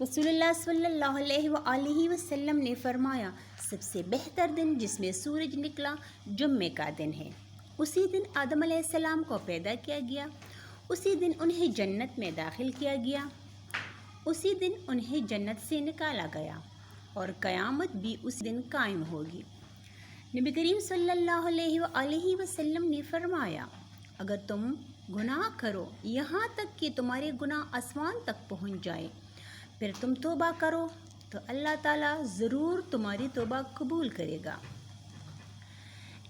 رسول اللہ صلی اللہ علیہ وآلہ وسلم نے فرمایا، سب سے بہتر دن جس میں سورج نکلا جمعے کا دن ہے۔ اسی دن آدم علیہ السلام کو پیدا کیا گیا، اسی دن انہیں جنت میں داخل کیا گیا، اسی دن انہیں جنت سے نکالا گیا، اور قیامت بھی اس دن قائم ہوگی۔ نبی کریم صلی اللہ علیہ وآلہ وسلم نے فرمایا، اگر تم گناہ کرو یہاں تک کہ تمہارے گناہ آسمان تک پہنچ جائے، پھر تم توبہ کرو تو اللہ تعالیٰ ضرور تمہاری توبہ قبول کرے گا۔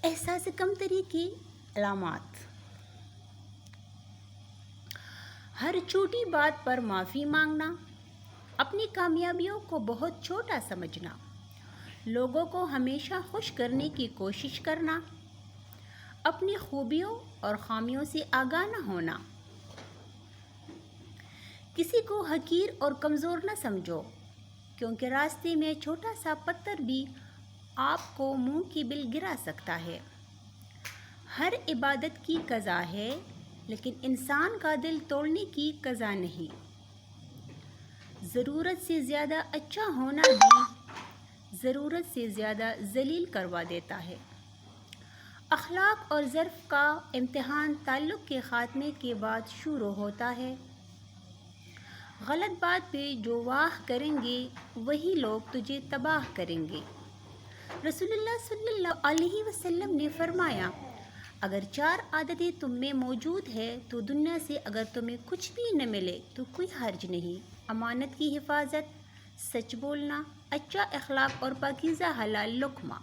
احساس کمتری کی علامات: ہر چھوٹی بات پر معافی مانگنا، اپنی کامیابیوں کو بہت چھوٹا سمجھنا، لوگوں کو ہمیشہ خوش کرنے کی کوشش کرنا، اپنی خوبیوں اور خامیوں سے آگاہ نہ ہونا، کسی کو حقیر اور کمزور نہ سمجھو، کیونکہ راستے میں چھوٹا سا پتھر بھی آپ کو منہ کی بل گرا سکتا ہے۔ ہر عبادت کی قضا ہے، لیکن انسان کا دل توڑنے کی قضا نہیں۔ ضرورت سے زیادہ اچھا ہونا بھی ضرورت سے زیادہ ذلیل کروا دیتا ہے۔ اخلاق اور ظرف کا امتحان تعلق کے خاتمے کے بعد شروع ہوتا ہے۔ غلط بات پہ جو واہ کریں گے وہی لوگ تجھے تباہ کریں گے۔ رسول اللہ صلی اللہ علیہ وسلم نے فرمایا، اگر 4 عادتیں تم میں موجود ہے تو دنیا سے اگر تمہیں کچھ بھی نہ ملے تو کوئی حرج نہیں۔ امانت کی حفاظت، سچ بولنا، اچھا اخلاق اور پاکیزہ حلال لقمہ۔